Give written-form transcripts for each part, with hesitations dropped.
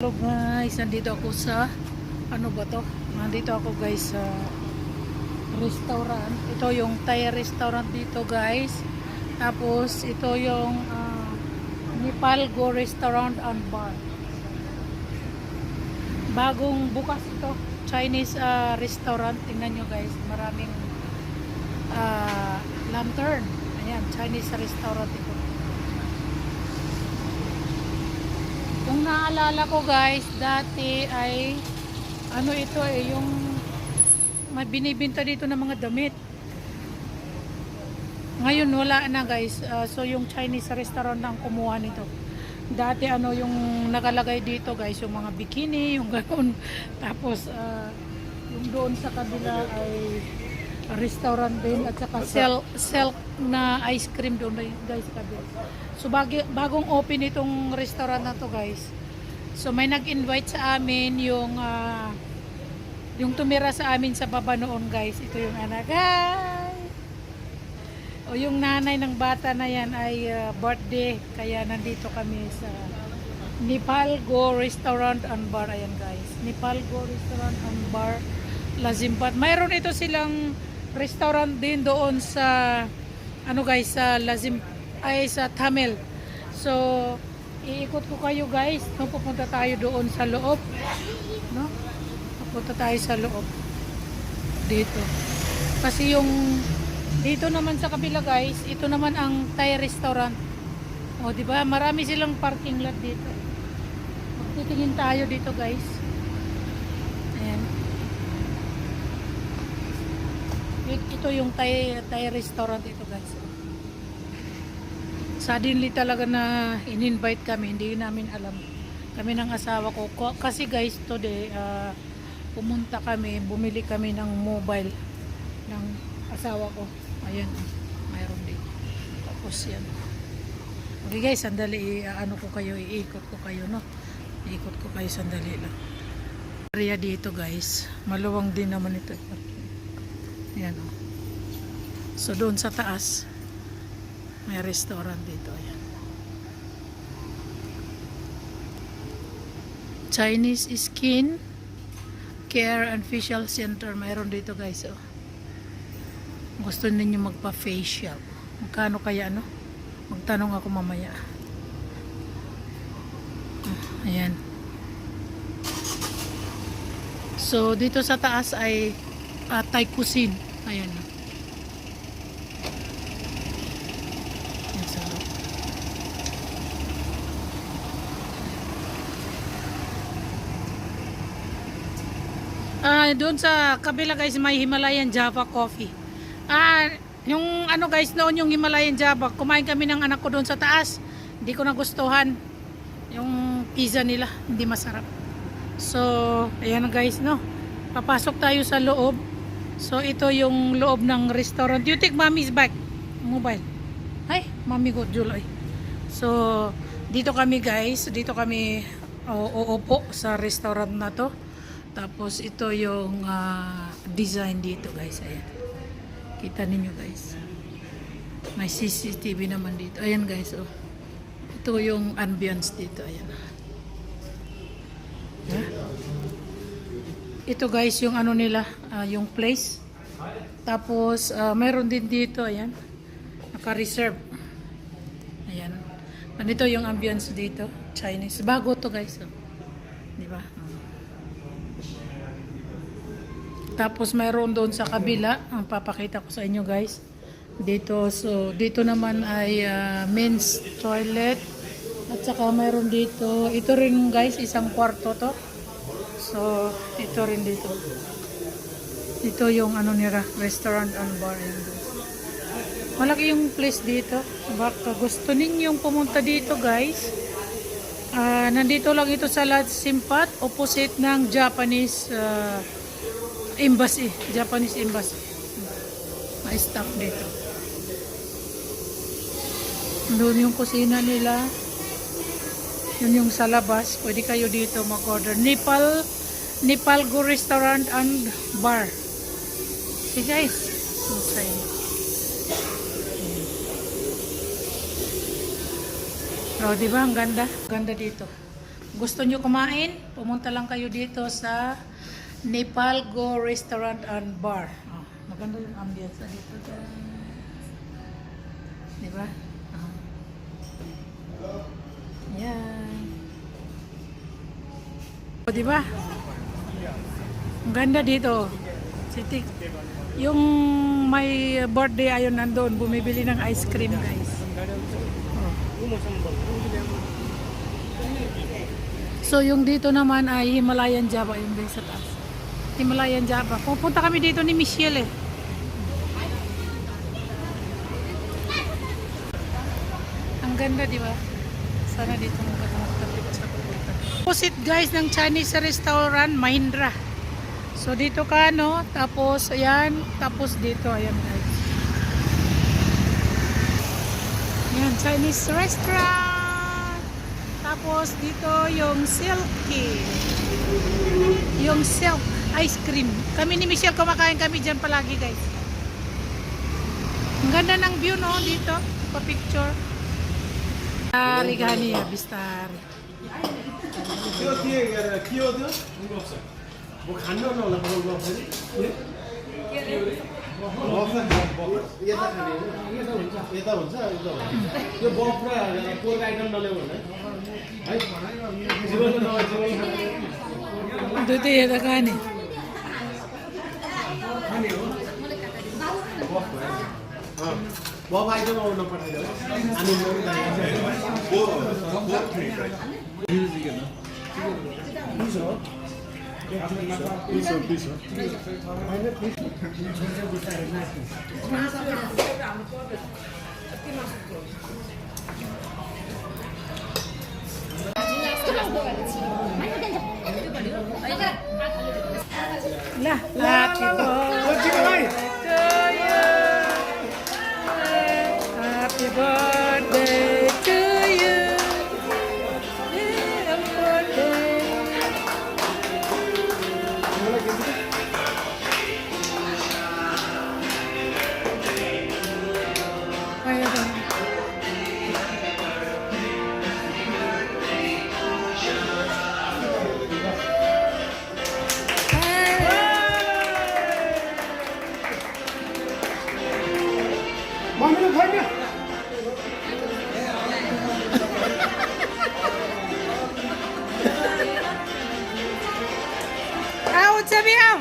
Hello guys, nandito ako sa ano ba to? Nandito ako guys sa restaurant. Ito yung Thai restaurant dito guys. Tapos ito yung Nepal Go Restaurant and Bar. Bagong bukas ito. Chinese restaurant. Tingnan nyo guys, maraming lantern. Ayan, Chinese restaurant ito. Kung naalala ko guys, dati ay ano ito yung may binibenta dito ng mga damit. Ngayon wala na guys. So yung Chinese restaurant ang kumuha nito. Dati ano yung nakalagay dito guys, yung mga bikini, yung ganoon. Tapos yung doon sa kabila ay restaurant din at saka sell na ice cream doon guys kabila. So bagong open itong restaurant na to guys. So may nag-invite sa amin yung tumira sa amin sa baba noon guys. Ito yung anak. Hi! O yung nanay ng bata na yan ay birthday. Kaya nandito kami sa Nepal Go Restaurant and Bar. Ayan guys. Nepal Go Restaurant and Bar Lazimpat. Mayroon ito silang restaurant din doon sa ano guys sa sa Tamil. So iikot ko kayo guys. No, pupunta tayo doon sa loob. No? Pupunta tayo sa loob. Dito. Kasi yung dito naman sa kabila guys, ito naman ang Thai restaurant. O di ba? Marami silang parking lot dito. Magtitingin tayo dito guys. Ayan. Ito yung Thai restaurant ito guys. Suddenly talaga na in-invite kami, hindi namin alam. Kami ng asawa ko. Kasi guys, today, pumunta kami, bumili kami ng mobile ng asawa ko. Ayan, mayroon din. Tapos yan. Okay guys, sandali, ano ko kayo, iikot ko kayo, no? Iikot ko kayo, sandali lang. Area dito guys, maluwang din naman ito. Ayan o. So doon sa taas, may restaurant dito. Ayan. Chinese Skin Care and Facial Center. Mayroon dito guys. Oh. Gusto ninyo magpa-facial. Magkano kaya ano? Magtanong ako mamaya. Ayan. So dito sa taas ay Thai cuisine. Ayan. Doon sa kabila guys may Himalayan Java coffee. Yung ano guys noon yung Himalayan Java, kumain kami ng anak ko doon sa taas. Hindi ko nagustuhan yung pizza nila, hindi masarap. So, ayan guys no. Papasok tayo sa loob. So, ito yung loob ng restaurant. You take mommy's bag. Mobile. Ay, mommy got July. So, dito kami guys. Dito kami uupo sa restaurant na to. Tapos ito yung design dito guys. Ayan. Kita ninyo guys. May CCTV naman dito. Ayan guys. Oh. Ito yung ambience dito. Ayan. Yeah. Ito guys yung ano nila. Yung place. Tapos mayroon din dito. Ayan. Naka-reserve. Ayan. Nandito yung ambience dito. Chinese. Bago to guys. Oh. Diba? Tapos mayroon doon sa kabila, ang papakita ko sa inyo guys. Dito, so dito naman ay men's toilet. At saka mayroon dito, ito rin guys, isang kwarto to. So, ito rin dito. Ito yung ano nila, restaurant and bar. Malaki yung place dito. Baka gusto ninyong pumunta dito guys. Nandito lang ito sa Lazimpat, opposite ng Japanese Embassy, Japanese Embassy. May staff dito. Doon yung kusina nila. Yun yung sa labas. Pwede kayo dito mag-order. Nepal Go Restaurant and Bar. Okay guys. Okay. Oh, di ba ang ganda? Ganda dito. gusto nyo kumain, pumunta lang kayo dito sa Nepal Go Restaurant and Bar. Oh, maganda yung ambience dito. Diba? Yan. O, diba? Ang ganda dito. City. Yung may birthday ayun nandun, bumibili ng ice cream, guys. Oh. So yung dito naman ay Himalayan Java, yung guys sa taas. Himalayan Java. Pupunta kami dito ni Michelle eh. Ang ganda, di ba? Sana dito magkapit-picture. Opposite guys ng Chinese restaurant, Mahindra. So dito ka, no? Tapos, ayan. Tapos dito, ayan guys. Ayan, Chinese restaurant. Tapos dito yung Silky. Yung Silk ice cream. Kami ni Michelle, kumakain kami dyan palagi guys. Ang ganda ng view, no? Dito, pa-picture. Ligani, Bistar. 뭐 간다 나올라 그런 거 없어요? 예? यता हुन्छ यो बफ र pork item नल्याउ भने है जीवनको नभए जीवन दुधै हेर्दा खाने बफ आइटम आउन पठाइदियो Lah, happy birthday to you. Happy birthday to you. Happy birthday. Ayo dong. मम्मीले छैन Ao, Chabi, ao.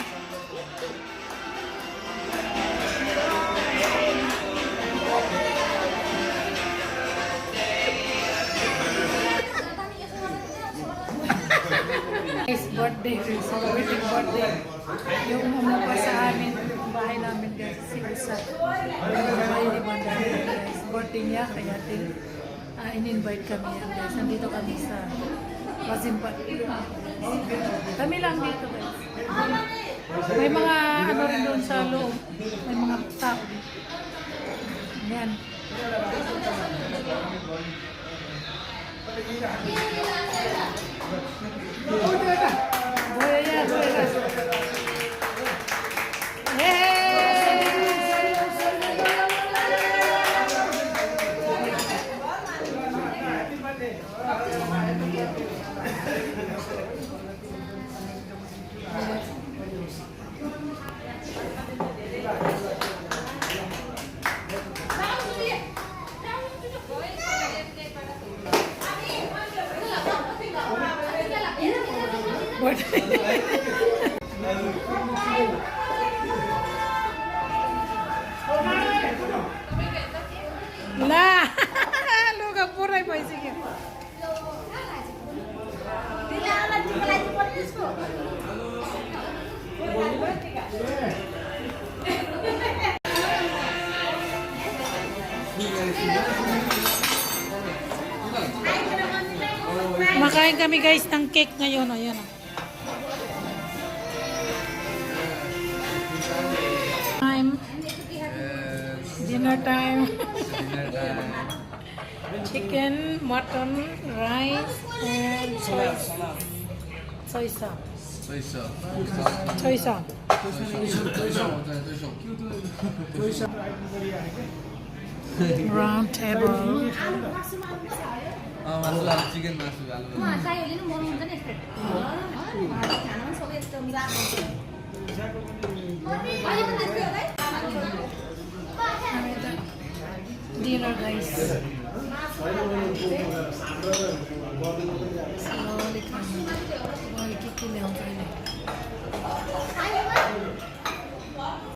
Guys, birthday. Celebrating birthday. Yung umupa sa amin, bahay namin guys, si Usa. Bahay ni Banda guys. Birthday niya, kaya in-invite kami yan guys. Nandito kami sa Pasimpat. Kami lang dito guys. May mga ano rin doon sa loob. May mga tao dito. Yan. Buaya, buaya. Lah, lu kapuray pa sige. Makain kami guys ng cake ngayon, ayan. Time. Dinner time. Chicken, mutton, rice, and soy sauce. Soy sauce. Round table. मासु आलु चिकन मासु आलु साईहरूले पनि बनाउँछ नि यस्तो खाना पनि सबै यस्तो मिलाएको अहिले पनि त्यस्तै होला है Dinner guys. Slowly coming. Boy, के ल्याउँछ अहिले